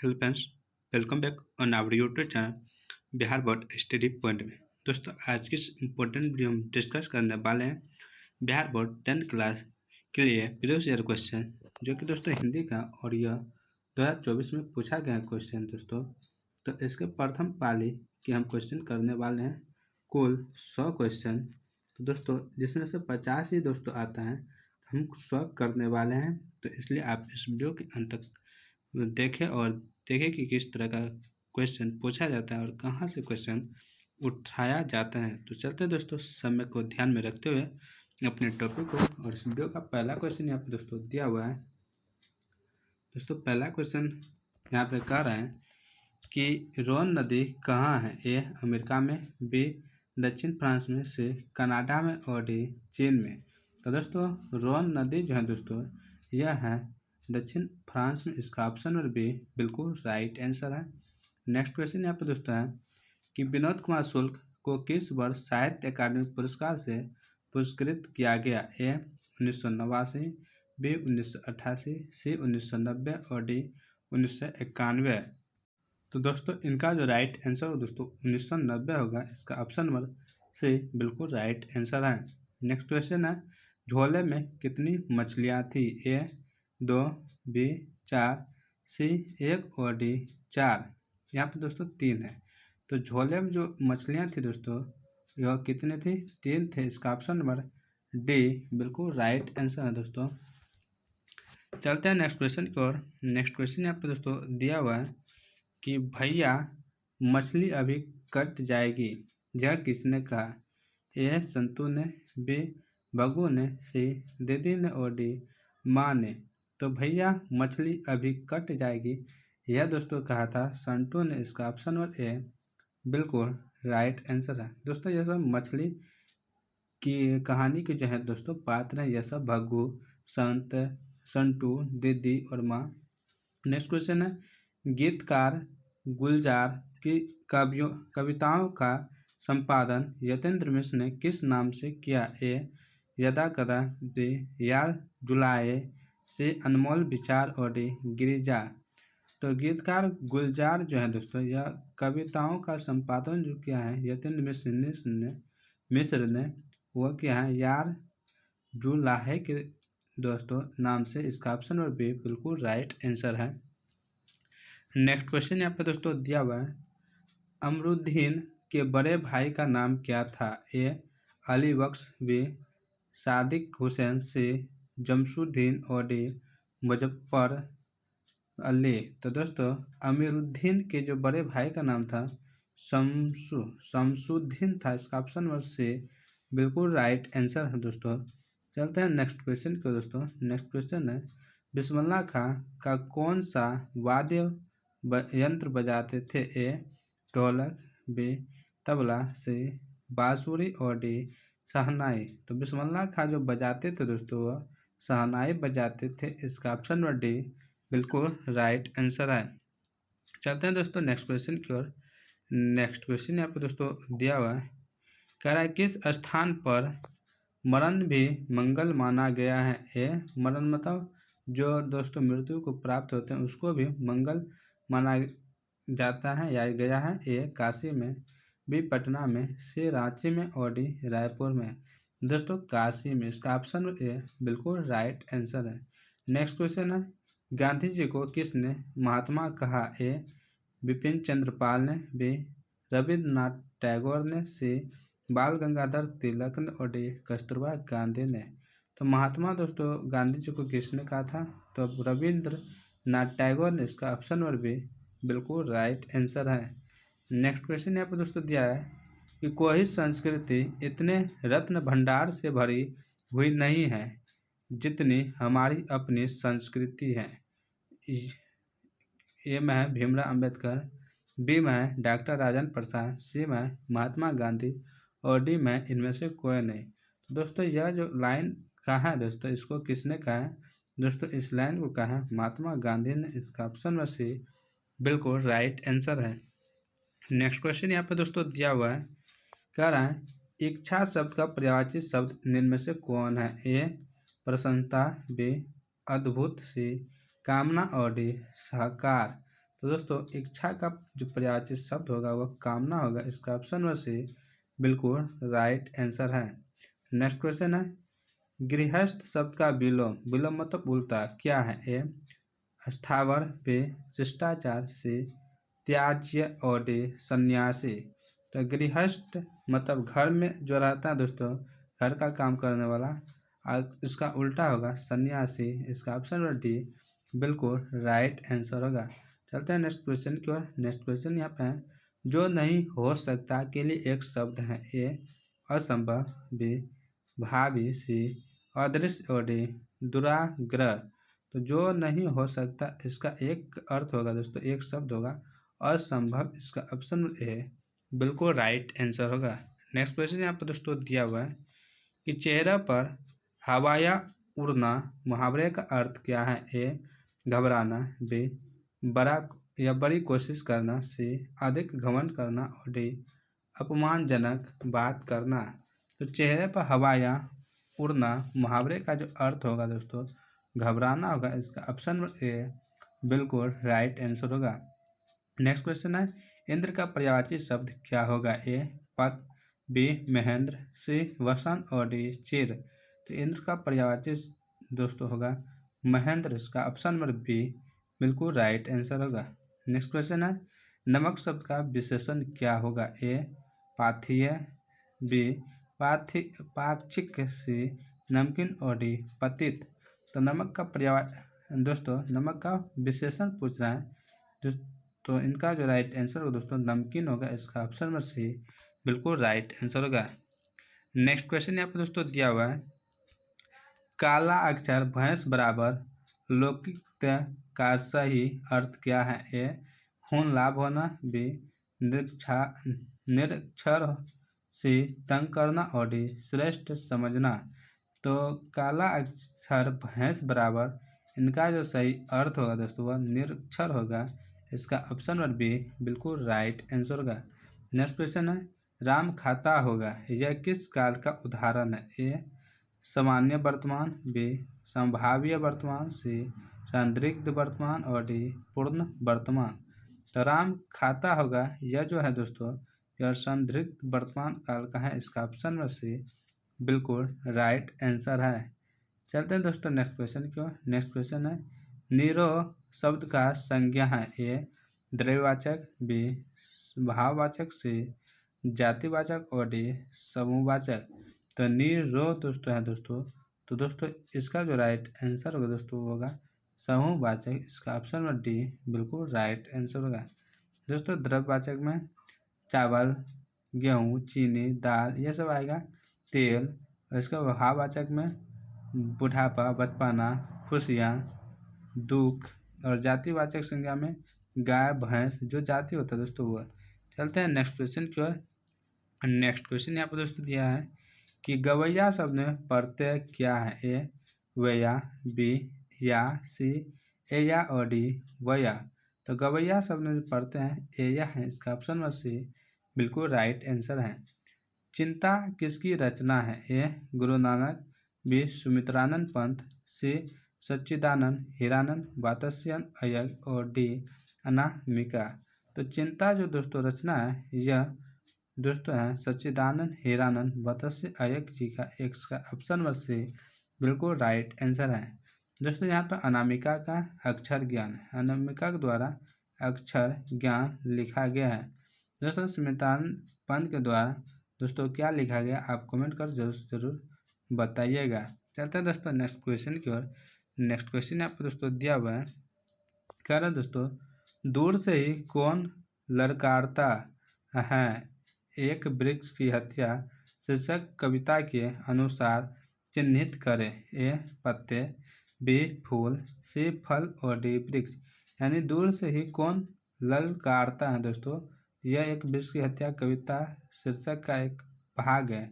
Hello friends, welcome back on our YouTube channel Bihar board study point में। दोस्तों, आज की इस इम्पोर्टेंट वीडियो में डिस्कस करने वाले हैं बिहार बोर्ड 10th क्लास के लिए प्रीवियस ईयर क्वेश्चन, जो कि दोस्तों हिंदी का और यह 2024 में पूछा गया क्वेश्चन। दोस्तों, तो इसके प्रथम पाली के हम क्वेश्चन करने वाले हैं, कुल 100 क्वेश्चन। तो दोस्तों, जिसमें से 50 ही दोस्तों आता है, तो हम 100 करने वाले हैं। तो इसलिए आप इस वीडियो के अंत तक देखें और देखें कि किस तरह का क्वेश्चन पूछा जाता है और कहाँ से क्वेश्चन उठाया जाता है। तो चलते हैं दोस्तों, समय को ध्यान में रखते हुए अपने टॉपिक को। और इस वीडियो का पहला क्वेश्चन यहाँ पे दोस्तों दिया हुआ है। दोस्तों, पहला क्वेश्चन यहाँ पे कह रहा है कि रोन नदी कहाँ है? ए अमेरिका में, बी दक्षिण फ्रांस में, सी कनाडा में और डी चीन में। तो दोस्तों, रोन नदी जो है दोस्तों यह है दक्षिण फ्रांस में। इसका ऑप्शन नंबर बी बिल्कुल राइट आंसर है। नेक्स्ट क्वेश्चन यहाँ पे दोस्तों है कि विनोद कुमार शुक्ल को किस वर्ष साहित्य अकादमी पुरस्कार से पुरस्कृत किया गया? ए 1989, बी 1988, सी 1990 और डी 1991। तो दोस्तों, इनका जो राइट आंसर हो दोस्तों 1990 होगा। इसका ऑप्शन नंबर सी बिल्कुल राइट आंसर है। नेक्स्ट क्वेश्चन है, झोले में कितनी मछलियाँ थी? ए 2, बी 4, सी 1 और डी 4। यहाँ पे दोस्तों 3 है। तो झोले में जो मछलियाँ थी दोस्तों यह कितनी थी? 3 थे। इसका ऑप्शन नंबर डी बिल्कुल राइट आंसर है। दोस्तों, चलते हैं नेक्स्ट क्वेश्चन की ओर। नेक्स्ट क्वेश्चन यहाँ पे दोस्तों दिया हुआ है कि भैया मछली अभी कट जाएगी, यह किसने कहा? ए संतू ने, बी बगू ने, सी दीदी ने और डी माँ ने। तो भैया मछली अभी कट जाएगी यह दोस्तों कहा था संतू ने। इसका ऑप्शन नंबर ए बिल्कुल राइट आंसर है। दोस्तों, यह सब मछली की कहानी के जो है दोस्तों पात्र हैं, यह सब भग्गू, संत, संतू, दीदी और माँ। नेक्स्ट क्वेश्चन है, गीतकार गुलजार की कविताओं का संपादन यतेंद्र मिश्र ने किस नाम से किया? ए यदा कदा, बी यार जुलाए, सी अनमोल विचार और डी गिरिजा। तो गीतकार गुलजार जो है दोस्तों यह कविताओं का संपादन जो किया है यतेंद्र मिश्र ने वह किया है यार जुलाहे के दोस्तों नाम से। इसका ऑप्शन नंबर बी बिल्कुल राइट आंसर है। नेक्स्ट क्वेश्चन यहाँ पे दोस्तों दिया हुआ है, अमरुद्दीन के बड़े भाई का नाम क्या था? ए अली बख्श, बी सादिक हुसैन, सी जमशुद्दीन और डी मुजफ्फर अली। तो दोस्तों, अमीरुद्दीन के जो बड़े भाई का नाम था शमसुद्दीन था। इसका ऑप्शन नंबर सी बिल्कुल राइट आंसर है। दोस्तों, चलते हैं नेक्स्ट क्वेश्चन को। दोस्तों, नेक्स्ट क्वेश्चन है, बिस्मिल्लाह खां का कौन सा वाद्य यंत्र बजाते थे? ए ढोलक, बी तबला, सी बांसुरी और डी शहनाई। तो बिस्मिल्लाह खां जो बजाते थे दोस्तों वह शहनाई बजाते थे। इसका ऑप्शन नंबर डी बिल्कुल राइट आंसर है। चलते हैं दोस्तों नेक्स्ट क्वेश्चन की ओर। नेक्स्ट क्वेश्चन यहाँ पे दोस्तों दिया हुआ है, कह रहा है किस स्थान पर मरण भी मंगल माना गया है? ए मरण मतलब जो दोस्तों मृत्यु को प्राप्त होते हैं उसको भी मंगल माना जाता है या गया है। ए काशी में, बी पटना में, सी रांची में और डी रायपुर में। दोस्तों, काशी में। इसका ऑप्शन ए बिल्कुल राइट आंसर है। नेक्स्ट क्वेश्चन है, गांधी जी को किसने महात्मा कहा? ए बिपिन चंद्र पाल ने, बी रविंद्रनाथ टैगोर ने, सी बाल गंगाधर तिलक ने और डी कस्तूरबा गांधी ने। तो महात्मा दोस्तों गांधी जी को किसने कहा था? तो रविंद्रनाथ टैगोर ने। इसका ऑप्शन नंबर बी बिल्कुल राइट आंसर है। नेक्स्ट क्वेश्चन यहाँ पर दोस्तों दिया है कि कोई संस्कृति इतने रत्न भंडार से भरी हुई नहीं है जितनी हमारी अपनी संस्कृति है। ए में है भीमराव अंबेडकर, बी में है डॉक्टर राजेंद्र प्रसाद, सी में है महात्मा गांधी और डी में इनमें से कोई नहीं। तो दोस्तों, यह जो लाइन कहा है दोस्तों इसको किसने कहा है? दोस्तों, इस लाइन को कहा है महात्मा गांधी ने। इसका ऑप्शन में सी बिल्कुल राइट आंसर है। नेक्स्ट क्वेश्चन यहाँ पे दोस्तों दिया हुआ है, कह रहा है इच्छा शब्द का पर्यायवाची शब्द निम्न में से कौन है? ए प्रसन्नता, बी अद्भुत, सी कामना और डी सहकार। तो दोस्तों इच्छा का जो पर्यायवाची शब्द होगा वह कामना होगा। इसका ऑप्शन में से बिल्कुल राइट आंसर है। नेक्स्ट क्वेश्चन है, गृहस्थ शब्द का विलोम, विलोम मतलब उल्टा क्या है? ए स्थावर, बे शिष्टाचार, से त्याज्य और डे सन्यासी। तो गृहस्थ मतलब घर में जो रहता है दोस्तों, घर का काम करने वाला, और इसका उल्टा होगा सन्यासी। इसका ऑप्शन नंबर डी बिल्कुल राइट आंसर होगा। चलते हैं नेक्स्ट क्वेश्चन की ओर। नेक्स्ट क्वेश्चन यहाँ पे है, जो नहीं हो सकता के लिए एक शब्द है। ए असंभव, बी भावी, सी अदृश्य और डी दुराग्रह। तो जो नहीं हो सकता इसका एक अर्थ होगा दोस्तों, एक शब्द होगा असंभव। इसका ऑप्शन ए बिल्कुल राइट आंसर होगा। नेक्स्ट क्वेश्चन यहाँ पर दोस्तों दिया हुआ है कि चेहरे पर हवाया उड़ना मुहावरे का अर्थ क्या है? ए घबराना, बी बड़ा या बड़ी कोशिश करना, सी अधिक घमंड करना और डी अपमानजनक बात करना। तो चेहरे पर हवाया उड़ना मुहावरे का जो अर्थ होगा दोस्तों घबराना होगा। इसका ऑप्शन ए बिल्कुल राइट आंसर होगा। नेक्स्ट क्वेश्चन है, इंद्र का पर्यायवाची शब्द क्या होगा? ए पद, बी महेंद्र, सी वसंत और डी चिर। तो इंद्र का पर्यायवाची दोस्तों होगा महेंद्र। इसका ऑप्शन नंबर बी बिल्कुल राइट आंसर होगा। नेक्स्ट क्वेश्चन है, नमक शब्द का विशेषण क्या होगा? ए पाथीय, बी पाक्षिक, सी नमकीन और डी पतित। तो नमक का दोस्तों नमक का विशेषण पूछ रहा है, तो इनका जो राइट आंसर होगा दोस्तों नमकीन होगा। इसका ऑप्शन नंबर सी बिल्कुल राइट आंसर होगा। नेक्स्ट क्वेश्चन यहाँ पर दोस्तों दिया हुआ है, काला अक्षर भैंस बराबर लौकिकता का सही अर्थ क्या है? ए खून लाभ होना, बी निरक्षर, सी तंग करना और डी श्रेष्ठ समझना। तो काला अक्षर भैंस बराबर इनका जो सही अर्थ होगा दोस्तों वह निरक्षर होगा। इसका ऑप्शन नंबर बी बिल्कुल राइट आंसर होगा। नेक्स्ट क्वेश्चन है, राम खाता होगा यह किस काल का उदाहरण है? ए सामान्य वर्तमान, बी संभाव्य वर्तमान, सी संदिग्ध वर्तमान और डी पूर्ण वर्तमान। तो राम खाता होगा यह जो है दोस्तों यह संदिग्ध वर्तमान काल का है। इसका ऑप्शन में सी बिल्कुल राइट आंसर है। चलते हैं दोस्तों नेक्स्ट क्वेश्चन की ओर। नेक्स्ट क्वेश्चन है, निरोह शब्द का संज्ञा है। ए द्रव्यवाचक, बी भाववाचक, सी जातिवाचक और डी समूहवाचक। तो निरोह दोस्तों है दोस्तों, तो दोस्तों इसका जो राइट आंसर होगा दोस्तों वो होगा समूहवाचक। इसका ऑप्शन नंबर डी बिल्कुल राइट आंसर होगा। दोस्तों द्रव्यवाचक में चावल, गेहूँ, चीनी, दाल ये सब आएगा, तेल। और इसका भाववाचक में बुढ़ापा, बचपना, खुशियाँ, दुख। और जातिवाचक संज्ञा में गाय, भैंस जो जाति होता है दोस्तों वो। चलते हैं नेक्स्ट क्वेश्चन की ओर। नेक्स्ट क्वेश्चन यहाँ पर दोस्तों दिया है कि गवैया शब्द में प्रत्यय क्या है? ए वया, बी या, सी एया और डी वया। तो गवैया शब्द में पढ़ते हैं एया है। इसका ऑप्शन में सी बिल्कुल राइट आंसर है। चिंता किसकी रचना है? ए गुरु नानक, बी सुमित्रानंद पंत, सी सच्चिदानंद हीरानंद वात्स्यन अय्यर और डी अनामिका। तो चिंता जो दोस्तों रचना है यह दोस्तों है सच्चिदानंद हीरानंद वात्स्य अय्यर जी का। एक ऑप्शन नंबर सी बिल्कुल राइट आंसर है। दोस्तों यहाँ पर अनामिका का अक्षर ज्ञान, अनामिका के द्वारा अक्षर ज्ञान लिखा गया है। दोस्तों सुमित्रानंद पंत के द्वारा दोस्तों क्या लिखा गया आप कमेंट कर जरूर बताइएगा। चलते हैं दोस्तों नेक्स्ट क्वेश्चन की ओर। नेक्स्ट क्वेश्चन यहाँ पर दोस्तों दिया हुआ है, कह रहे दोस्तों दूर से ही कौन ललकारता है? एक वृक्ष की हत्या शीर्षक कविता के अनुसार चिन्हित करें। ए पत्ते, बी फूल, सी फल और डी वृक्ष। यानी दूर से ही कौन ललकारता है दोस्तों, यह एक वृक्ष की हत्या कविता शीर्षक का एक भाग है।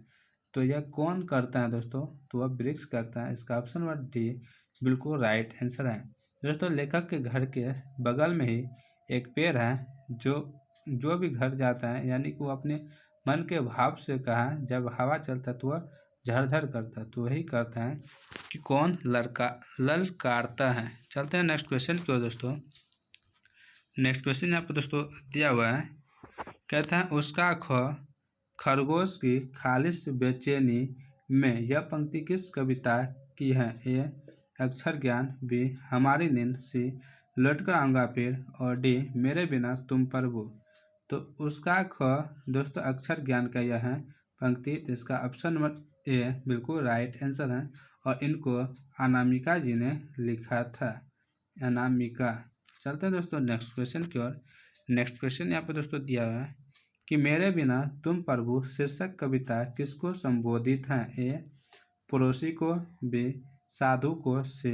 तो यह कौन करता है दोस्तों, तो वह वृक्ष करता है। इसका ऑप्शन नंबर डी बिल्कुल राइट आंसर है। दोस्तों लेखक के घर के बगल में ही एक पेड़ है, जो भी घर जाता है यानी कि वो अपने मन के भाव से कहा जब हवा चलता है तो वह झरझर करता है, तो वही करता है कि कौन ललकारता है। चलते हैं नेक्स्ट क्वेश्चन की ओर दोस्तों। नेक्स्ट क्वेश्चन यहाँ पर दोस्तों दिया हुआ है, कहता है उसका खरगोश की खालिश बेचैनी में यह पंक्ति किस कविता की है? ए अक्षर ज्ञान, बी हमारी नींद, सी लौटकर आऊंगा फिर, और डी मेरे बिना तुम प्रभु। तो उसका दोस्तों अक्षर ज्ञान का यह है पंक्ति, तो इसका ऑप्शन नंबर ए बिल्कुल राइट आंसर है, और इनको अनामिका जी ने लिखा था, अनामिका। चलते हैं दोस्तों नेक्स्ट क्वेश्चन की ओर। नेक्स्ट क्वेश्चन यहाँ पे दोस्तों दिया हुआ है कि मेरे बिना तुम प्रभु शीर्षक कविता किसको संबोधित है? ए पड़ोसी को, बी साधु को, सी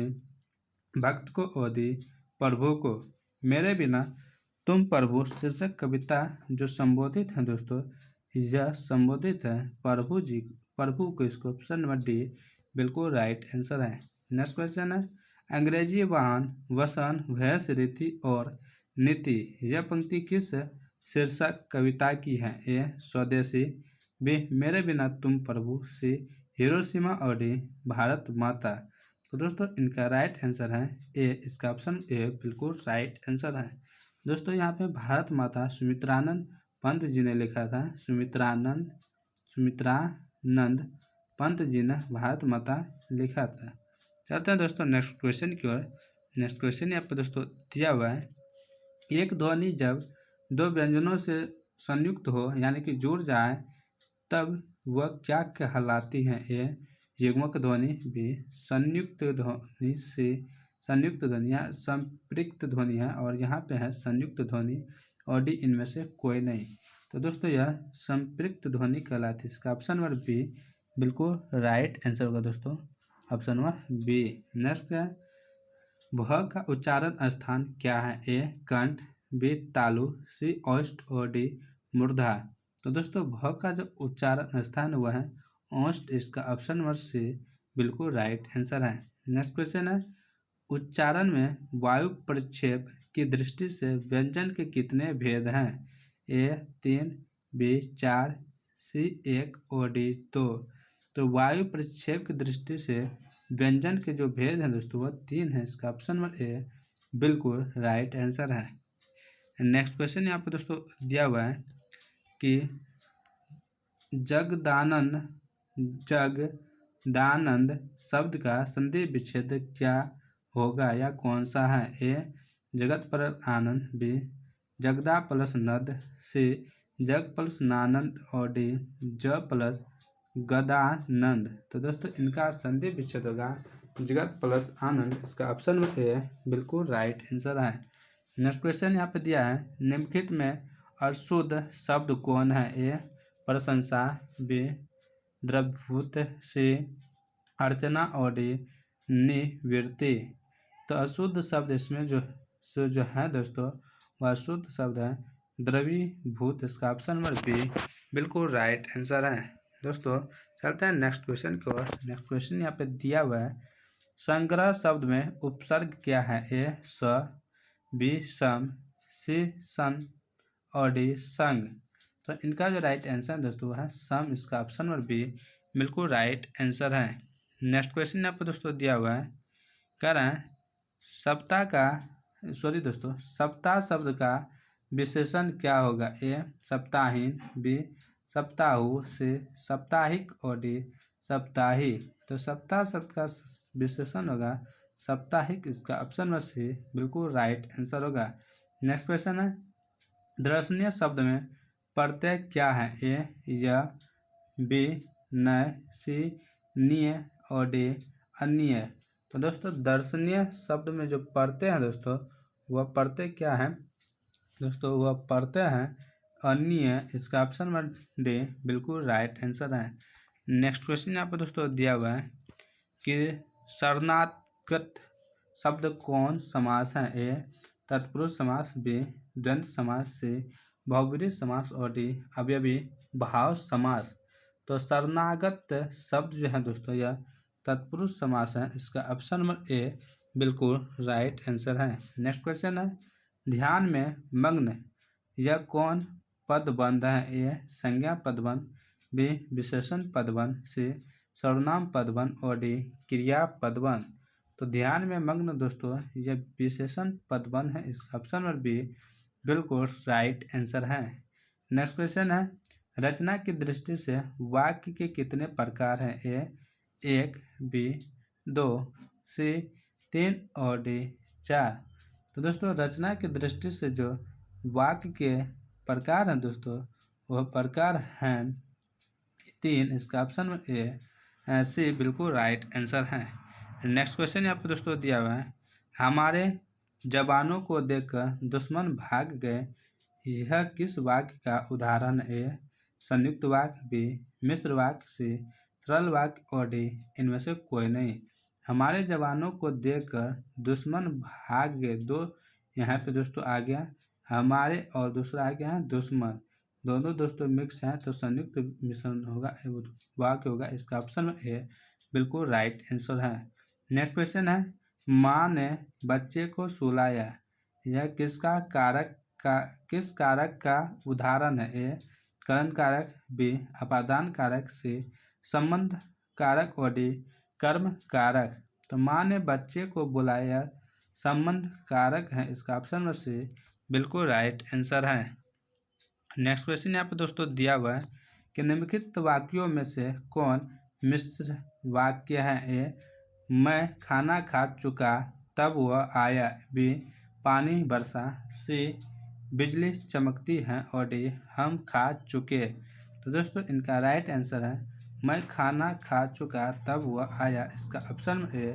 भक्त को, और डी प्रभु को। मेरे बिना तुम प्रभु शीर्षक कविता जो संबोधित है दोस्तों, यह संबोधित है प्रभु जी, प्रभु को। इसको ऑप्शन नंबर डी बिल्कुल राइट आंसर है। नेक्स्ट क्वेश्चन है, अंग्रेजी वाहन वसन भैंस रीति और नीति यह पंक्ति किस शीर्षक कविता की है? ए स्वदेशी, बी मेरे बिना तुम प्रभु, सी हिरोशिमा, और डी भारत माता। तो दोस्तों इनका राइट आंसर है ए, इसका ऑप्शन ए बिल्कुल राइट आंसर है। दोस्तों यहाँ पे भारत माता सुमित्रानंद पंत जी ने लिखा था, सुमित्रानंद पंत जी ने भारत माता लिखा था। चलते हैं दोस्तों नेक्स्ट क्वेश्चन की ओर। नेक्स्ट क्वेश्चन यहाँ पे दोस्तों दिया हुआ है, एक ध्वनि जब दो व्यंजनों से संयुक्त हो यानी कि जुड़ जाए तब वह क्या कहलाती है? ए युग्मक ध्वनि, बी संयुक्त ध्वनि, सी संयुक्त ध्वनि या संपृक्त ध्वनि है, और यहाँ पे है संयुक्त ध्वनि, और डी इनमें से कोई नहीं। तो दोस्तों यह संपृक्त ध्वनि कहलाती है। इसका ऑप्शन नंबर बी बिल्कुल राइट आंसर होगा दोस्तों, ऑप्शन नंबर बी। नेक्स्ट है, भ का उच्चारण स्थान क्या है? ए कंठ, बी तालु, सी ओष्ठ, और डी मूर्धा। तो दोस्तों भ का जो उच्चारण स्थान हुआ है ओष्ठ, इसका ऑप्शन नंबर सी बिल्कुल राइट आंसर है। नेक्स्ट क्वेश्चन है, उच्चारण में वायु प्रक्षेप की दृष्टि से व्यंजन के कितने भेद हैं? ए 3, बी 4, सी 1, और डी 2। तो वायु प्रक्षेप की दृष्टि से व्यंजन के जो भेद हैं दोस्तों वह 3 है। इसका ऑप्शन नंबर ए बिल्कुल राइट आंसर है। नेक्स्ट क्वेश्चन यहाँ पर दोस्तों दिया हुआ है कि जगदानंद शब्द का संधि विच्छेद क्या होगा या कौन सा है? ए जगत प्लस आनंद, बी जगदा प्लस नद, सी जग प्लस नानंद, और डी ज प्लस गदानंद। तो दोस्तों इनका संधि विच्छेद होगा जगत प्लस आनंद। इसका ऑप्शन में ए बिल्कुल राइट आंसर है। नेक्स्ट क्वेश्चन यहाँ पे दिया है, निम्नलिखित में अशुद्ध शब्द कौन है? ए प्रशंसा, बी द्रव्यभूत, सी अर्चना, और डी निवृत्ति। तो अशुद्ध शब्द इसमें जो है दोस्तों वह अशुद्ध शब्द है द्रवीभूत। इसका ऑप्शन नंबर बी बिल्कुल राइट आंसर है। दोस्तों चलते हैं नेक्स्ट क्वेश्चन की ओर। नेक्स्ट क्वेश्चन यहाँ पे दिया हुआ है, संग्रह शब्द में उपसर्ग क्या है? ए स, बी सम, सी सन, और डी संग। तो इनका जो राइट आंसर है दोस्तों है सम। इसका ऑप्शन नंबर बी बिल्कुल राइट आंसर है। नेक्स्ट क्वेश्चन यहाँ पे दोस्तों दिया हुआ है, कह रहे हैं सप्ताह शब्द का विशेषण क्या होगा? ए सप्ताहीन, बी सप्ताहु, सी साप्ताहिक, और डी सप्ताही। तो सप्ताह शब्द का विशेषण होगा साप्ताहिक। इसका ऑप्शन में सी बिल्कुल राइट आंसर होगा। नेक्स्ट क्वेश्चन है, दर्शनीय शब्द में प्रत्यय क्या है? ए य, बी नय, सी निय, और डी अन्य। तो दोस्तों दर्शनीय शब्द में जो प्रत्यय है दोस्तों वह प्रत्यय क्या है दोस्तों? वह प्रत्यय है अन्य। इसका ऑप्शन नंबर डी बिल्कुल राइट आंसर है। नेक्स्ट क्वेश्चन यहाँ पर दोस्तों दिया हुआ है कि शरणागत शब्द कौन समास है? ए तत्पुरुष समास, बी द्वंद्व समास, सी बहुब्रीहि समास, और डी अवयवी भाव समास। तो शरणागत शब्द जो है दोस्तों यह तत्पुरुष समास है। इसका ऑप्शन नंबर ए बिल्कुल राइट आंसर है। नेक्स्ट क्वेश्चन है, ध्यान में मग्न यह कौन पदबंध है? ए संज्ञा पदबंध, बी विशेषण पदबंध, सी सर्वनाम पदबंध, और डी क्रिया पदबंध। तो ध्यान में मग्न दोस्तों यह विशेषण पदबंध है। इसका ऑप्शन नंबर बी बिल्कुल राइट आंसर है। नेक्स्ट क्वेश्चन है, रचना की दृष्टि से वाक्य के कितने प्रकार हैं? ए 1, बी 2, सी 3 और डी 4। तो दोस्तों रचना की दृष्टि से जो वाक्य के प्रकार हैं दोस्तों, वह प्रकार हैं 3। इसका ऑप्शन ए सी बिल्कुल राइट आंसर है। नेक्स्ट क्वेश्चन यहाँ पर दोस्तों दिया हुआ है, हमारे जवानों को देखकर दुश्मन भाग गए, यह किस वाक्य का उदाहरण? ए संयुक्त वाक्य, बी मिश्र वाक्य, सी सरल वाक्य और डी इनमें से कोई नहीं। हमारे जवानों को देखकर दुश्मन भाग गए, दो यहाँ पे दोस्तों आ गया हमारे और दूसरा आ गया है दुश्मन, दोनों दोस्तों मिक्स हैं तो संयुक्त मिश्रण होगा, वाक्य होगा। इसका ऑप्शन में ए बिल्कुल राइट आंसर है। नेक्स्ट क्वेश्चन है, माँ ने बच्चे को सुलाया, यह किस कारक का उदाहरण है? ए करण कारक, बी अपादान कारक, सी संबंध कारक और डी कर्म कारक। तो माँ ने बच्चे को बुलाया संबंध कारक है। इसका ऑप्शन में सी बिल्कुल राइट आंसर है। नेक्स्ट क्वेश्चन यहाँ पे दोस्तों दिया हुआ है कि निम्नलिखित वाक्यों में से कौन मिश्र वाक्य है? ए मैं खाना खा चुका तब वह आया, बी पानी बरसा, सी बिजली चमकती है और डी हम खा चुके। तो दोस्तों इनका राइट आंसर है मैं खाना खा चुका तब वह आया। इसका ऑप्शन ए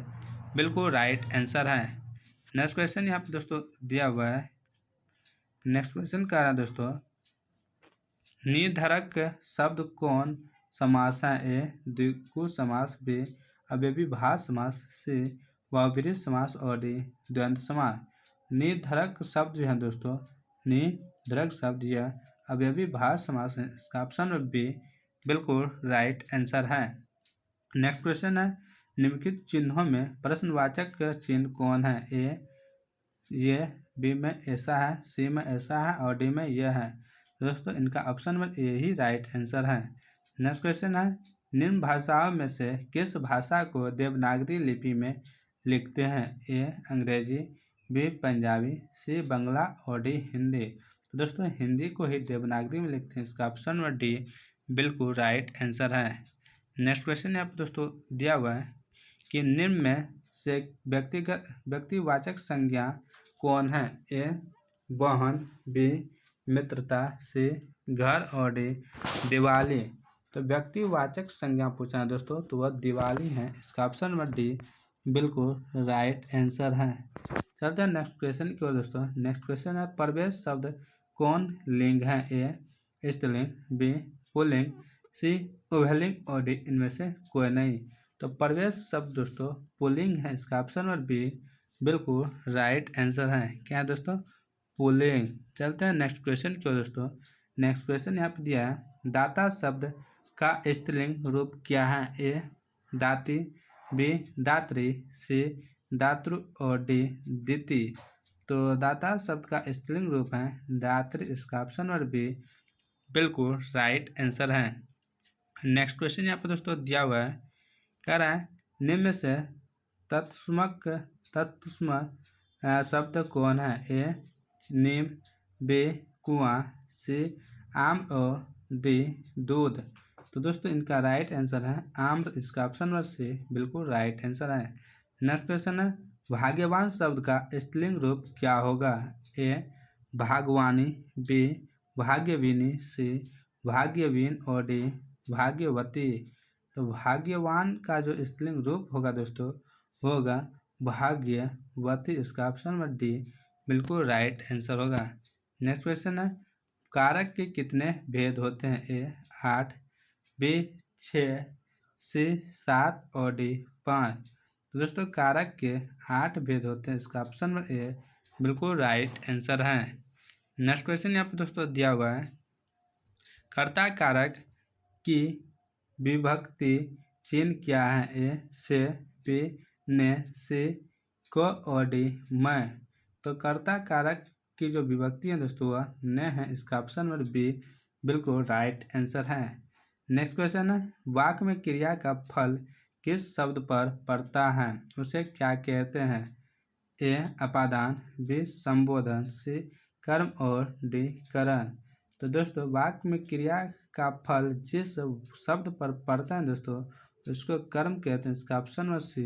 बिल्कुल राइट आंसर है। नेक्स्ट क्वेश्चन यहाँ पे दोस्तों दिया हुआ है, नेक्स्ट क्वेश्चन कह रहा है दोस्तों, निर्धारक शब्द कौन समास है? ए द्विगु समास, बी अव्ययीभाव समास, सी बहुब्रीहि समास और डी द्वंद्व समास। निर्धारक शब्द जो है दोस्तों, निर्धारक शब्द यह अव्ययीभाव समास है। इसका ऑप्शन बी बिल्कुल राइट आंसर है। नेक्स्ट क्वेश्चन है, निम्नलिखित चिन्हों में प्रश्नवाचक चिन्ह कौन है? ए ये, बी में ऐसा है, सी में ऐसा है और डी में यह है। दोस्तों इनका ऑप्शन में ए ही राइट आंसर है। नेक्स्ट क्वेश्चन है, निम्न भाषाओं में से किस भाषा को देवनागरी लिपि में लिखते हैं? ए अंग्रेजी, बी पंजाबी, सी बांग्ला और डी हिंदी। तो दोस्तों हिंदी को ही देवनागरी में लिखते हैं। इसका ऑप्शन में डी बिल्कुल राइट आंसर है। नेक्स्ट क्वेश्चन यहाँ पर दोस्तों दिया हुआ है कि निम्न में से व्यक्तिवाचक संज्ञा कौन है? ए बहन, बी मित्रता, सी घर और डी दिवाली। तो व्यक्तिवाचक संज्ञा पूछा है दोस्तों तो वह दिवाली है। इसका ऑप्शन में डी बिल्कुल राइट आंसर है। चलते हैं नेक्स्ट क्वेश्चन की ओर दोस्तों। नेक्स्ट क्वेश्चन है, प्रवेश शब्द कौन लिंग है? ए स्त्रीलिंग, बी पुल्लिंग, सी उभयलिंग और डी इनमें से कोई नहीं। तो प्रवेश शब्द दोस्तों पुल्लिंग है। इसका ऑप्शन में बी बिल्कुल राइट आंसर है। क्या है दोस्तों? पुल्लिंग। चलते हैं नेक्स्ट क्वेश्चन की ओर दोस्तों। नेक्स्ट क्वेश्चन यहाँ पे दिया है, दाता शब्द का स्त्रीलिंग रूप क्या है? ए दाती, बी दात्री, सी दातृ और डी दिति। तो दाता शब्द का स्त्रीलिंग रूप है दात्री। इसका ऑप्शन और बी बिल्कुल राइट आंसर है। नेक्स्ट क्वेश्चन यहाँ पे दोस्तों दिया हुआ है, कह रहा है निम्न में से तत्सम शब्द कौन है? ए नीम, बी कुआं, सी आम और डी दूध। तो दोस्तों इनका राइट आंसर है आम्र। इसका ऑप्शन में सी बिल्कुल राइट आंसर है। नेक्स्ट क्वेश्चन है, भाग्यवान शब्द का स्त्रीलिंग रूप क्या होगा? ए भागवानी, बी भाग्यविनी, सी भाग्यवीन और डी भाग्यवती। तो भाग्यवान का जो स्त्रीलिंग रूप होगा दोस्तों होगा भाग्यवती। इसका ऑप्शन में डी बिल्कुल राइट आंसर होगा। नेक्स्ट क्वेश्चन है, कारक के कितने भेद होते हैं? ए 8, बी 6, सी 7 और डी 5। तो दोस्तों कारक के 8 भेद होते हैं। इसका ऑप्शन में ए बिल्कुल राइट आंसर है। नेक्स्ट क्वेश्चन यहाँ पर दोस्तों दिया हुआ है, कर्ता कारक की विभक्ति चिन्ह क्या है? ए से, बी ने, सी को और डी मैं। तो कर्ता कारक की जो विभक्ति है दोस्तों वह ने है। इसका ऑप्शन में बी बिल्कुल राइट आंसर है। नेक्स्ट क्वेश्चन है, वाक्य में क्रिया का फल किस शब्द पर पड़ता है उसे क्या कहते हैं? ए अपादान, बी संबोधन, सी कर्म और डी करण। तो दोस्तों वाक्य में क्रिया का फल जिस शब्द पर पड़ता है दोस्तों उसको कर्म कहते हैं। इसका ऑप्शन नंबर सी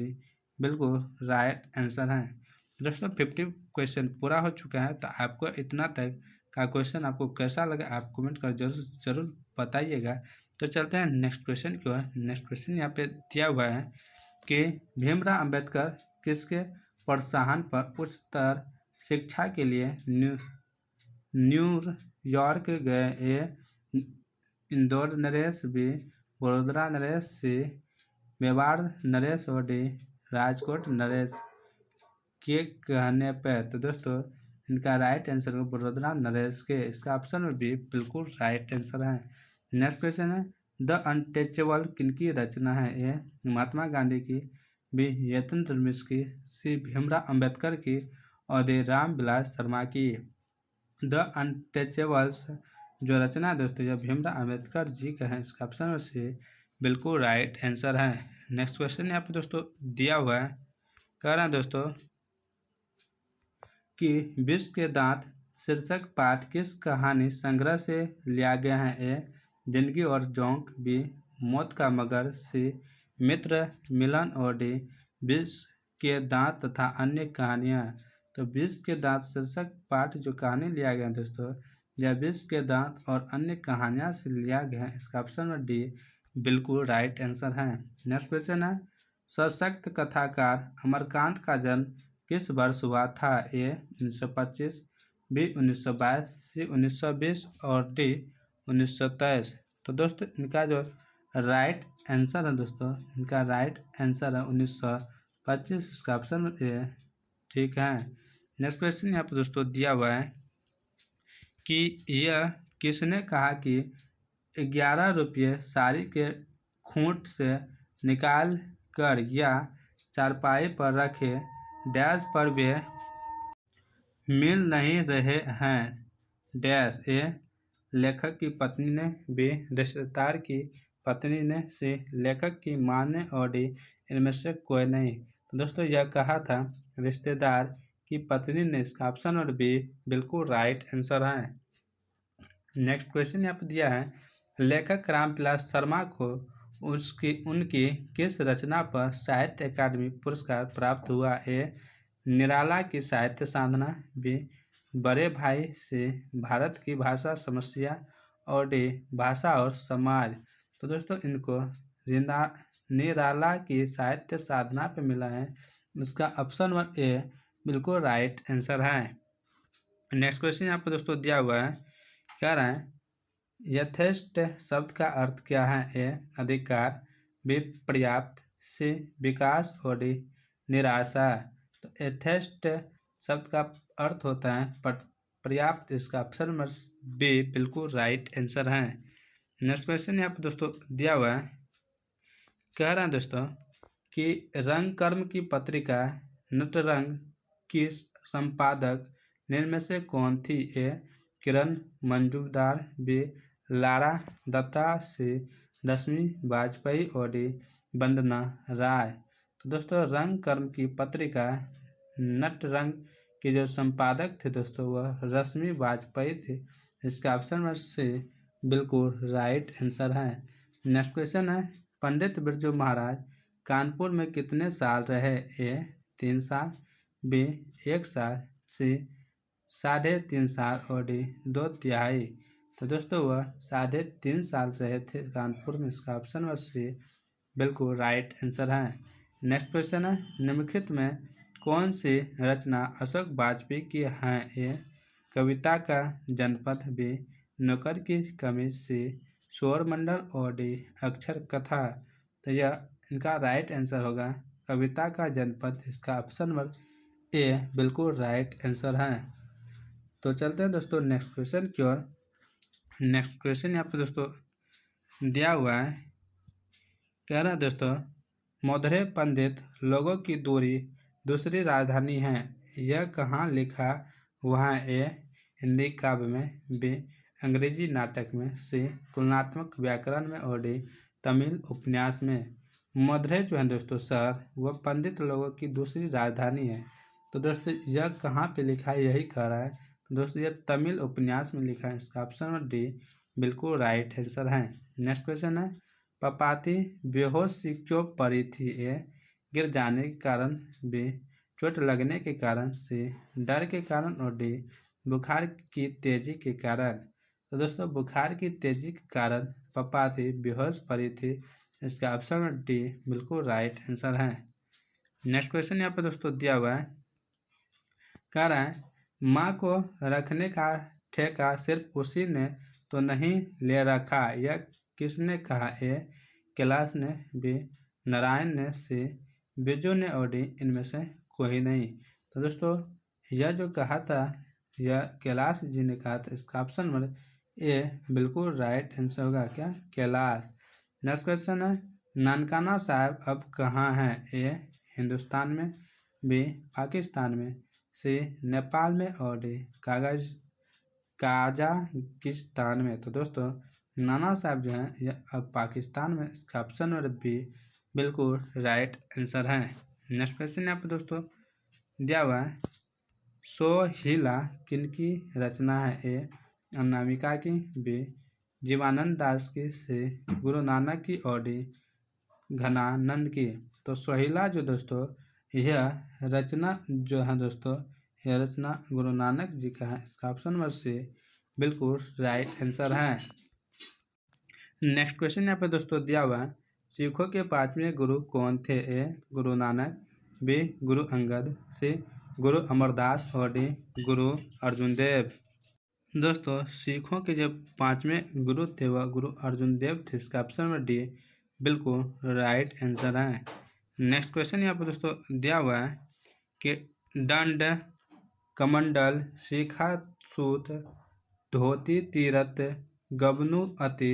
बिल्कुल राइट आंसर है। दोस्तों 50 क्वेश्चन पूरा हो चुका है। तो आपको इतना तक का क्वेश्चन आपको कैसा लगा आप कमेंट कर जरूर बताइएगा। तो चलते हैं नेक्स्ट क्वेश्चन की ओर। नेक्स्ट क्वेश्चन यहाँ पे दिया हुआ है कि भीमराव अंबेडकर किसके प्रोत्साहन पर उच्चतर शिक्षा के लिए न्यूयॉर्क गए? इंदौर नरेश, बी वडोदरा नरेश, सी मेवाड़ नरेश और डी राजकोट नरेश के कहने पर। तो दोस्तों इनका राइट आंसर है वडोदरा नरेश के। इसका ऑप्शन में भी बिल्कुल राइट आंसर है। नेक्स्ट क्वेश्चन है द अनटचेबल किनकी रचना है? ए महात्मा गांधी की, बी यतीन्द्र मिश्र की, सी भीमराव अंबेडकर की और डी रामविलास शर्मा की। द अनटचेबल्स जो रचना है दोस्तों यह भीमराव अंबेडकर जी का है। इसका ऑप्शन में से बिल्कुल राइट आंसर है। नेक्स्ट क्वेश्चन यहाँ पे दोस्तों दिया हुआ है, कह रहे हैं दोस्तों कि विश्व के दांत शीर्षक पाठ किस कहानी संग्रह से लिया गया है? ए जिंदगी और जोंक, बी मौत का मगर, सी मित्र मिलन और डी विश्व के दांत तथा अन्य कहानियाँ। तो विश्व के दांत शीर्षक पाठ जो कहानी लिया गया है दोस्तों यह विश्व के दांत और अन्य कहानियाँ से लिया गया है। इसका ऑप्शन में डी बिल्कुल राइट आंसर है। नेक्स्ट क्वेश्चन है सशक्त कथाकार अमरकांत का जन्म किस वर्ष हुआ था? ए 1925, बी 1922, सी 1920 और डी 1923। तो दोस्तों इनका जो राइट आंसर है दोस्तों इनका राइट आंसर है 1925। इसका ऑप्शन ए ठीक है। नेक्स्ट क्वेश्चन यहाँ पर दोस्तों दिया हुआ है कि यह किसने कहा कि 11 रुपये साड़ी के खूंट से निकाल कर या चारपाई पर रखे डैश पर वे मिल नहीं रहे हैं डैश। ए लेखक की पत्नी ने, बी रिश्तेदार की पत्नी ने, सी लेखक की मां ने और डी इनमें से कोई नहीं। तो दोस्तों यह कहा था रिश्तेदार की पत्नी ने। इसका ऑप्शन और बी बिल्कुल राइट आंसर है। नेक्स्ट क्वेश्चन यहाँ पर दिया है लेखक रामविलास शर्मा को उनकी किस रचना पर साहित्य अकादमी पुरस्कार प्राप्त हुआ? ए निराला की साहित्य साधना, बी बड़े भाई से भारत की भाषा समस्या और डी भाषा और समाज। तो दोस्तों इनको निराला की साहित्य साधना पे मिला है। इसका ऑप्शन नंबर ए बिल्कुल राइट आंसर है। नेक्स्ट क्वेश्चन यहाँ पर दोस्तों दिया हुआ है, कह रहे हैं यथेष्ट शब्द का अर्थ क्या है? ए अधिकार, बी पर्याप्त, सी विकास और डी निराशा। तो यथेष्ट शब्द का अर्थ होता है पर्याप्त। इसका ऑप्शन नंबर बी बिल्कुल राइट आंसर है। नेक्स्ट क्वेश्चन यहाँ पर दोस्तों दिया हुआ है, कह रहे हैं दोस्तों कि रंग कर्म की पत्रिका नटरंग की संपादक निम्न से कौन थी? ए किरण मंजूमदार, बी लारा दत्ता, सी रश्मि वाजपेयी और डी वंदना राय। तो दोस्तों रंग कर्म की पत्रिका नटरंग के जो संपादक थे दोस्तों वह रश्मि वाजपेयी थे। इसका ऑप्शन नंबर सी बिल्कुल राइट आंसर है। नेक्स्ट क्वेश्चन है पंडित बिरजू महाराज कानपुर में कितने साल रहे? ए 3 साल, बी 1 साल, सी 3.5 साल और डी 2 तिहाई। तो दोस्तों वह 3.5 साल रहे थे कानपुर में। इसका ऑप्शन नंबर सी बिल्कुल राइट आंसर है। नेक्स्ट क्वेश्चन है निम्नलिखित में कौन सी रचना अशोक वाजपेयी की है? ए कविता का जनपद, बी नौकर की कमीज, सी सौरमंडल और डी अक्षर कथा। तो यह इनका राइट आंसर होगा कविता का जनपद। इसका ऑप्शन नंबर ए बिल्कुल राइट आंसर है। तो चलते हैं दोस्तों नेक्स्ट क्वेश्चन की ओर। नेक्स्ट क्वेश्चन यहाँ पे दोस्तों दिया हुआ है, कह रहा है दोस्तों मौधरे पंडित लोगों की दूसरी राजधानी है यह कहाँ लिखा हुआ है? ए हिंदी काव्य में, बी अंग्रेजी नाटक में, सी तुलनात्मक व्याकरण में और डी तमिल उपन्यास में। मौधरे जो है दोस्तों शहर वह पंडित लोगों की दूसरी राजधानी है। तो दोस्तों यह कहाँ पे लिखा है यही कह रहा है तो दोस्तों ये तमिल उपन्यास में लिखा है, इसका ऑप्शन नंबर डी बिल्कुल राइट आंसर है। नेक्स्ट क्वेश्चन है, पपाती बेहोश सी क्यों पड़ी थी? ए गिर जाने के कारण, बी चोट लगने के कारण, सी डर के कारण और डी बुखार की तेजी के कारण। तो दोस्तों बुखार की तेजी के कारण पपाती बेहोश पड़ी थी, इसका ऑप्शन नंबर डी बिल्कुल राइट आंसर है। नेक्स्ट क्वेश्चन यहाँ पे दोस्तों दिया हुआ है, कह रहा है माँ को रखने का ठेका सिर्फ उसी ने तो नहीं ले रखा, यह किसने कहा? ए कैलाश ने, बी नारायण ने, सी बिरजू ने और डी इनमें से कोई नहीं। तो दोस्तों यह जो कहा था यह कैलाश जी ने कहा था, इसका ऑप्शन नंबर ए बिल्कुल राइट आंसर होगा, क्या? कैलाश। नेक्स्ट क्वेश्चन है, ननकाना साहब अब कहाँ हैं? ए हिंदुस्तान में, बी पाकिस्तान में, सी नेपाल में और डी काजाकिस्तान में। तो दोस्तों नाना साहब जो हैं ये अब पाकिस्तान में, इसका ऑप्शन नंबर बी बिल्कुल राइट आंसर है। नेक्स्ट क्वेश्चन यहाँ पे दोस्तों दिया हुआ है, सोहिला किनकी रचना है? ए अनामिका की, बी जीवानंद दास की, सी गुरु नानक की और डी घनानंद की। तो सोहिला जो दोस्तों यह रचना जो है दोस्तों, यह रचना गुरु नानक जी का है, इसका ऑप्शन नंबर सी बिल्कुल राइट आंसर है। नेक्स्ट क्वेश्चन यहाँ पे दोस्तों दिया हुआ है, सिखों के 5वें गुरु कौन थे? ए गुरु नानक, बी गुरु अंगद, सी गुरु अमरदास और डी गुरु अर्जुन देव। दोस्तों सिखों के जो 5वें गुरु थे वह गुरु अर्जुन देव थे, इसका ऑप्शन नंबर डी बिल्कुल राइट आंसर है। नेक्स्ट क्वेश्चन यहाँ पर दोस्तों दिया हुआ है कि दंड कमंडल शिखा सूत धोती तीरथ गबनु अति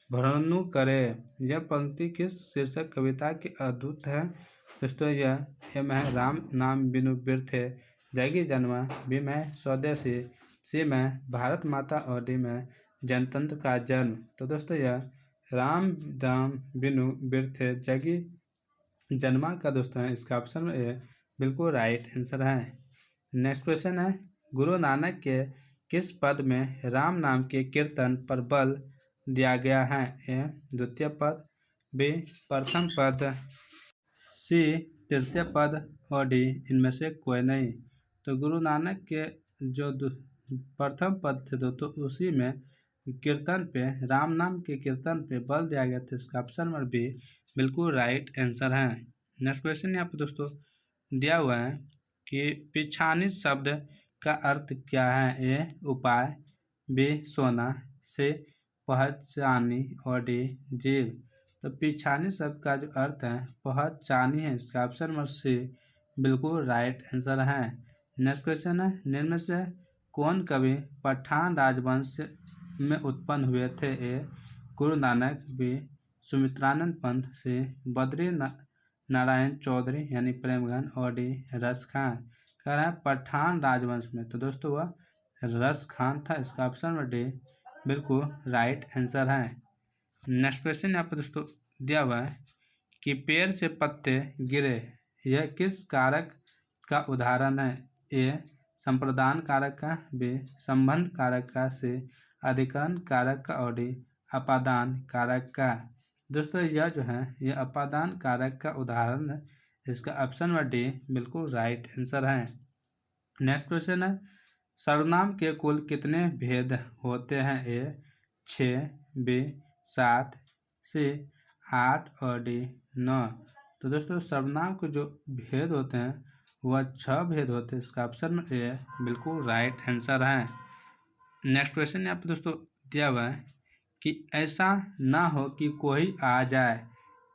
भरनु करे, यह पंक्ति किस शीर्षक कविता की अद्भुत है? दोस्तों यह मैं राम नाम बिनु बिरथे जगी जन्मा, बी मैं स्वदेशी, सी मैं भारत माता और डी मैं जनतंत्र का जन्म। तो दोस्तों यह राम दाम बिनु बिरथे जगी जन्मा का दोस्तों है, इसका ऑप्शन ए बिल्कुल राइट आंसर है। नेक्स्ट क्वेश्चन है, गुरु नानक के किस पद में राम नाम के कीर्तन पर बल दिया गया है? ए द्वितीय पद, बी प्रथम पद, सी तृतीय पद और डी इनमें से कोई नहीं। तो गुरु नानक के जो प्रथम पद थे दोस्तों उसी में कीर्तन पे, राम नाम के कीर्तन पे बल दिया गया था, इसका ऑप्शन नंबर बी बिल्कुल राइट आंसर है। नेक्स्ट क्वेश्चन यहाँ पे दोस्तों दिया हुआ है कि पिछानी शब्द का अर्थ क्या है? ए उपाय, बी सोना, सी पहचानी और डी जीव। तो पिछानी शब्द का जो अर्थ है पहचानी है, इसका ऑप्शन नंबर सी बिल्कुल राइट आंसर है। नेक्स्ट क्वेश्चन है, निम्न में से कौन कवि पठान राजवंश में उत्पन्न हुए थे? ए गुरु नानक, बी सुमित्रानंद पंत, सी बद्री नारायण चौधरी यानी प्रेमगन और डी रस खान। कह रहा है पठान राजवंश में, तो दोस्तों वह रस खान था, इसका ऑप्शन नंबर डी बिल्कुल राइट आंसर है। नेक्स्ट क्वेश्चन यहाँ पर दोस्तों दिया हुआ है कि पेड़ से पत्ते गिरे, यह किस कारक का उदाहरण है? ए संप्रदान कारक का, बी संबंध कारक का, सी अधिकरण कारक का और डी अपादान कारक का। दोस्तों यह जो है यह अपादान कारक का उदाहरण है, इसका ऑप्शन नंबर डी बिल्कुल राइट आंसर है। नेक्स्ट क्वेश्चन है, सर्वनाम के कुल कितने भेद होते हैं? ए 6, बी 7, सी 8 और डी 9। तो दोस्तों सर्वनाम के जो भेद होते हैं वह 6 भेद होते हैं, इसका ऑप्शन ए बिल्कुल राइट आंसर है। नेक्स्ट क्वेश्चन यहाँ पे दोस्तों दिया हुआ है कि ऐसा ना हो कि कोई आ जाए,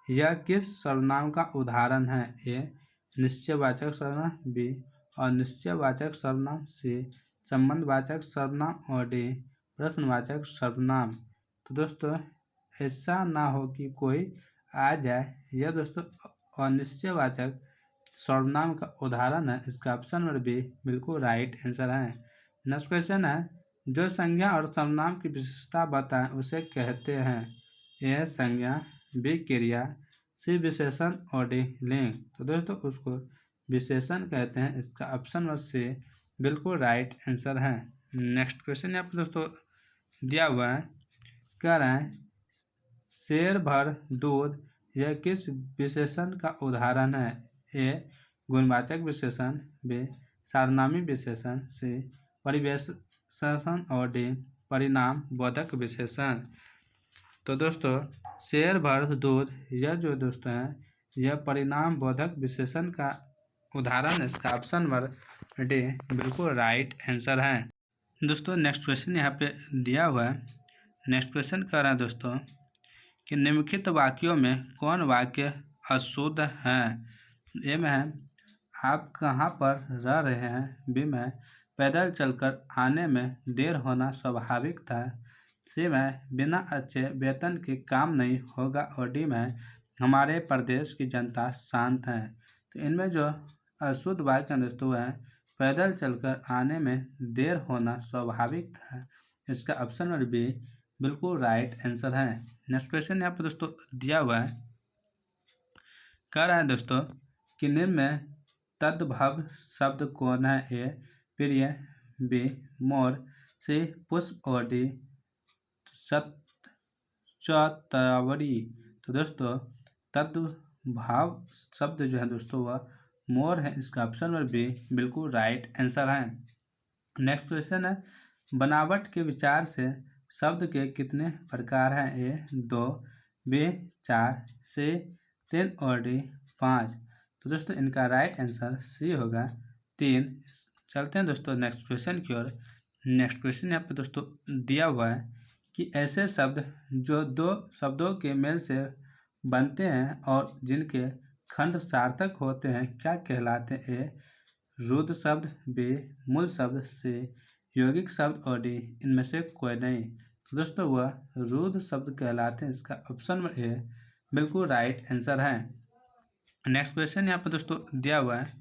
यह किस सर्वनाम का उदाहरण है? ए निश्चयवाचक सर्वनाम, बी अनिश्चयवाचक सर्वनाम, सी संबंधवाचक सर्वनाम और डी प्रश्नवाचक सर्वनाम। तो दोस्तों ऐसा ना हो कि कोई आ जाए, यह दोस्तों अनिश्चयवाचक सर्वनाम का उदाहरण है, इसका ऑप्शन नंबर बी बिल्कुल राइट आंसर है। नेक्स्ट क्वेश्चन है, जो संज्ञा और सर्वनाम की विशेषता बताएं उसे कहते हैं? ए संज्ञा, बी क्रिया, सी विशेषण और डी लिंग। तो दोस्तों उसको विशेषण कहते हैं, इसका ऑप्शन नंबर सी बिल्कुल राइट आंसर है। नेक्स्ट क्वेश्चन यहाँ पर दोस्तों दिया हुआ है, कह रहे हैं शेर भर दूध यह किस विशेषण का उदाहरण है? ए गुणवाचक विशेषण, बी सारनामी विशेषण, सी परिवेशण और डी परिणाम बोधक विशेषण। तो दोस्तों शेर भर दूध यह जो दोस्तों है यह परिणाम बोधक विशेषण का उदाहरण है। इसका ऑप्शन नंबर डी बिल्कुल राइट आंसर है। दोस्तों नेक्स्ट क्वेश्चन यहाँ पे दिया हुआ है। नेक्स्ट क्वेश्चन कह रहा है दोस्तों कि निम्नलिखित वाक्यों में कौन वाक्य अशुद्ध है? ए में है आप कहाँ पर रह रहे हैं, बी में पैदल चलकर आने में देर होना स्वाभाविक था, सी में बिना अच्छे वेतन के काम नहीं होगा और डी में हमारे प्रदेश की जनता शांत है। तो इनमें जो अशुद्ध वाक्य दोस्तों है पैदल चलकर आने में देर होना स्वाभाविक था। इसका ऑप्शन नंबर बी बिल्कुल राइट आंसर है। नेक्स्ट क्वेश्चन यहाँ पर दोस्तों दिया हुआ है, कह रहा है दोस्तों कि निम्न में तद्भव शब्द कौन है? ए प्रिय, बी मोर, सी पुष्प और डी चौतावरी। तो दोस्तों तद्भव शब्द जो है दोस्तों वह मोर है। इसका ऑप्शन नंबर बी बिल्कुल राइट आंसर है। नेक्स्ट क्वेश्चन है बनावट के विचार से शब्द के कितने प्रकार हैं? ए 2, बी 4, सी 3 और डी 5। तो दोस्तों इनका राइट आंसर सी होगा 3। चलते हैं दोस्तों नेक्स्ट क्वेश्चन की ओर। नेक्स्ट क्वेश्चन यहाँ पे दोस्तों दिया हुआ है कि ऐसे शब्द जो दो शब्दों के मेल से बनते हैं और जिनके खंड सार्थक होते हैं क्या कहलाते हैं? ए रुद्र शब्द, बी मूल शब्द, सी यौगिक शब्द और डी इनमें से कोई नहीं। तो दोस्तों वह रुद्र शब्द कहलाते हैं। इसका ऑप्शन नंबर ए बिल्कुल राइट आंसर है। नेक्स्ट क्वेश्चन यहाँ पर दोस्तों दिया हुआ है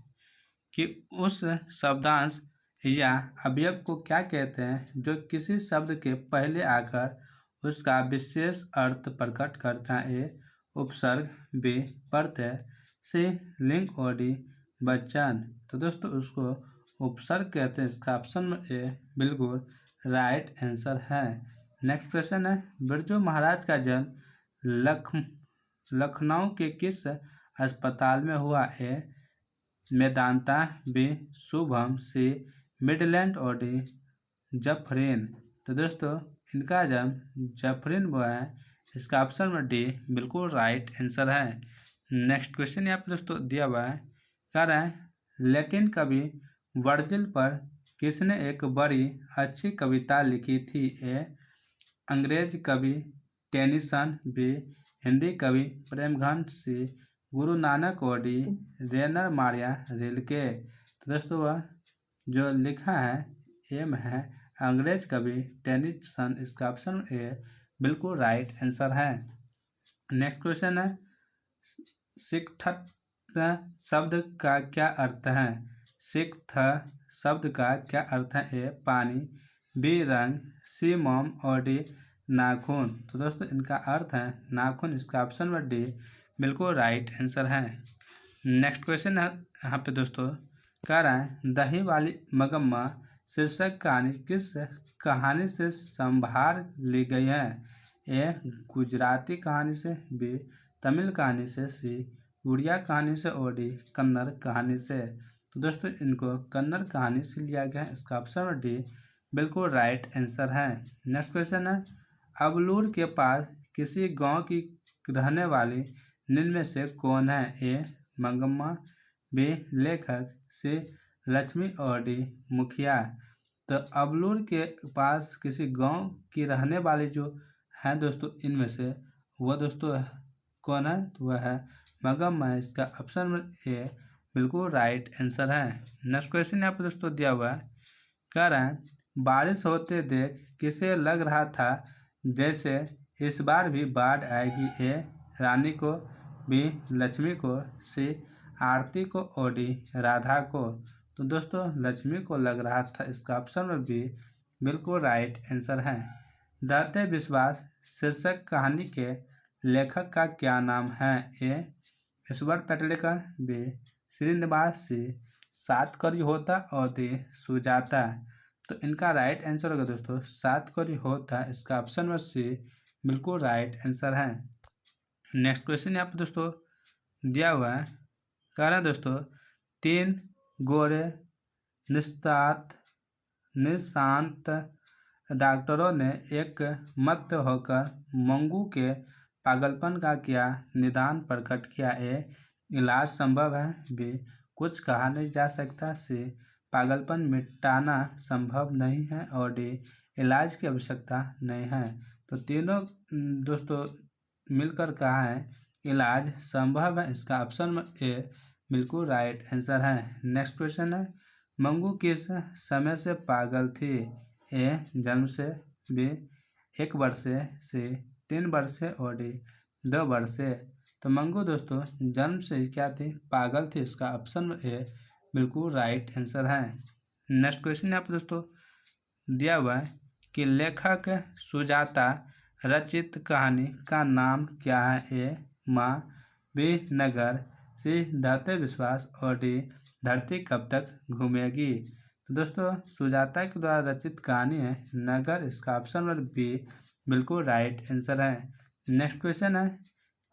कि उस शब्दांश या अवयव को क्या कहते हैं जो किसी शब्द के पहले आकर उसका विशेष अर्थ प्रकट करता है? ए उपसर्ग, बी प्रत्यय, सी लिंग और डी वचन। तो दोस्तों उसको उपसर्ग कहते हैं। इसका ऑप्शन ए बिल्कुल राइट आंसर है। नेक्स्ट क्वेश्चन है बिरजू महाराज का जन्म लखनऊ के किस अस्पताल में हुआ? ए मेदांता, बी शुभम, सी मिडलैंड और डी जफरीन। तो दोस्तों इनका जन्म जफरीन हुआ है। इसका ऑप्शन नंबर डी बिल्कुल राइट आंसर है। नेक्स्ट क्वेश्चन यहाँ पर दोस्तों दिया हुआ है, कह रहा है लैटिन कवि वर्जिल पर किसने एक बड़ी अच्छी कविता लिखी थी? ए अंग्रेज कवि टेनिसन, बी हिंदी कवि प्रेमघंट, सी गुरु नानक और डी रेनर मारिया रिल्के। तो दोस्तों वह जो लिखा है एम है अंग्रेज कवि टेनिसन। इसका ऑप्शन ए बिल्कुल राइट आंसर है। नेक्स्ट क्वेश्चन है सिक्थ शब्द का क्या अर्थ है? सिक्थ शब्द का क्या अर्थ है? ए पानी, बी रंग, सी मोम और डी नाखून। तो दोस्तों इनका अर्थ है नाखून। इसका ऑप्शन नंबर डी बिल्कुल राइट आंसर है। नेक्स्ट क्वेश्चन है यहाँ पे दोस्तों, कह रहा है दही वाली मगम्मा शीर्षक कहानी किस कहानी से संभार ली गई है? ए गुजराती कहानी से, बी तमिल कहानी से, सी उड़िया कहानी से और डी कन्नड़ कहानी से। तो दोस्तों इनको कन्नड़ कहानी से लिया गया है। इसका ऑप्शन नंबर डी बिल्कुल राइट आंसर है। नेक्स्ट क्वेश्चन है अबलूर के पास किसी गांव की रहने वाली निम्न में से कौन है? ए मंगम्मा, बी लेखक, सी लक्ष्मी और डी मुखिया। तो अबलूर के पास किसी गांव की रहने वाली जो है दोस्तों इनमें से वह दोस्तों कौन है? तो वह है मगम्मा है। इसका ऑप्शन नंबर ए बिल्कुल राइट आंसर है। नेक्स्ट क्वेश्चन यहाँ पर दोस्तों दिया हुआ है, कह रहा है बारिश होते देख किसे लग रहा था जैसे इस बार भी बाढ़ आएगी? ए रानी को, बी लक्ष्मी को, सी आरती को और डी राधा को। तो दोस्तों लक्ष्मी को लग रहा था। इसका ऑप्शन में बी बिल्कुल राइट आंसर है। दाते विश्वास शीर्षक कहानी के लेखक का क्या नाम है? ए ईश्वर पेटलेकर, बी श्रीनिवास, सी सातकर्णी होता और डी सुजाता। तो इनका राइट आंसर होगा दोस्तों 7 कोरी होता, इसका ऑप्शन नंबर सी बिल्कुल राइट आंसर है। नेक्स्ट क्वेश्चन यहाँ पर दोस्तों दिया हुआ है, कह रहे हैं दोस्तों 3 गोरे निशांत डॉक्टरों ने एक मत होकर मंगू के पागलपन का किया निदान प्रकट किया। ए इलाज संभव है, बी कुछ कहा नहीं जा सकता, सी पागलपन मिटाना संभव नहीं है, और डी इलाज की आवश्यकता नहीं है। तो तीनों दोस्तों मिलकर कहा है इलाज संभव है, इसका ऑप्शन ए बिल्कुल राइट आंसर है। नेक्स्ट क्वेश्चन है, मंगू किस समय से पागल थी? ए जन्म से, बी 1 वर्ष से, सी 3 वर्ष से, और डी 2 वर्ष से। तो मंगू दोस्तों जन्म से क्या थी? पागल थी, इसका ऑप्शन ए बिल्कुल राइट आंसर है। नेक्स्ट क्वेश्चन यहाँ पर दोस्तों दिया हुआ है कि लेखक सुजाता रचित कहानी का नाम क्या है? ए माँ, बी नगर, सी धरती विश्वास, और डी धरती कब तक घूमेगी। तो दोस्तों सुजाता के द्वारा रचित कहानी है नगर, इसका ऑप्शन नंबर बी बिल्कुल राइट आंसर है। नेक्स्ट क्वेश्चन है,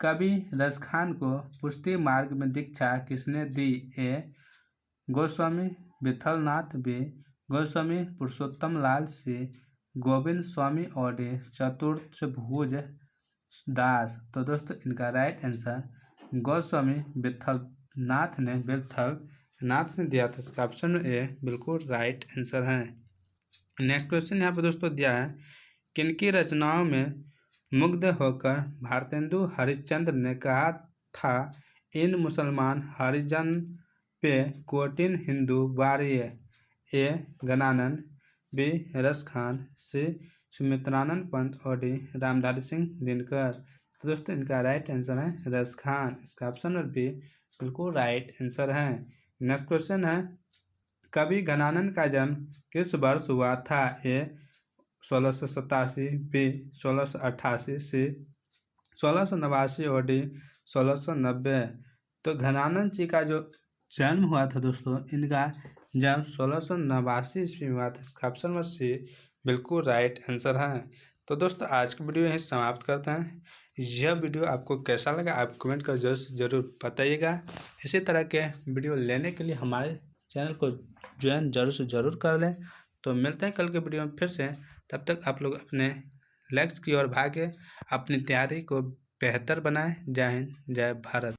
कवि रसखान को पुष्टि मार्ग में दीक्षा किसने दी? ए गोस्वामी विठलनाथ, बी गोस्वामी पुरुषोत्तम लाल, सी गोविंद स्वामी, और डी चतुर्थभुज दास। तो दोस्तों इनका राइट आंसर गोस्वामी विठलनाथ ने दिया था, इसका ऑप्शन ए बिल्कुल राइट आंसर है। नेक्स्ट क्वेश्चन यहाँ पर दोस्तों दिया है, किनकी रचनाओं में मुग्ध होकर भारतेंदु हरिश्चंद्र ने कहा था इन मुसलमान हरिजन पे कोटिन हिंदू वारिये? ए गणानंद, बी रसखान, सी सुमित्रानंद पंत, और डी रामधारी सिंह दिनकर। तो दोस्तों इनका राइट आंसर है रसखान, इसका ऑप्शन नंबर बी बिल्कुल राइट आंसर है। नेक्स्ट क्वेश्चन है, कवि घनानंद का जन्म किस वर्ष हुआ था? ए 1687, बी 1688, सी 1689, और डी 1690। तो घनानंद जी का जो जन्म हुआ था दोस्तों, इनका जन्म 1689 ईस्वी में हुआ था, इसका ऑप्शन नंबर सी बिल्कुल राइट आंसर है। तो दोस्तों आज की वीडियो यहीं समाप्त करते हैं। यह वीडियो आपको कैसा लगा आप कमेंट कर जरूर बताइएगा। इसी तरह के वीडियो लेने के लिए हमारे चैनल को ज्वाइन जरूर से जरूर कर लें। तो मिलते हैं कल के वीडियो में फिर से, तब तक आप लोग अपने लक्ष्य की ओर भागे, अपनी तैयारी को बेहतर बनाएं। जय हिंद, जय भारत।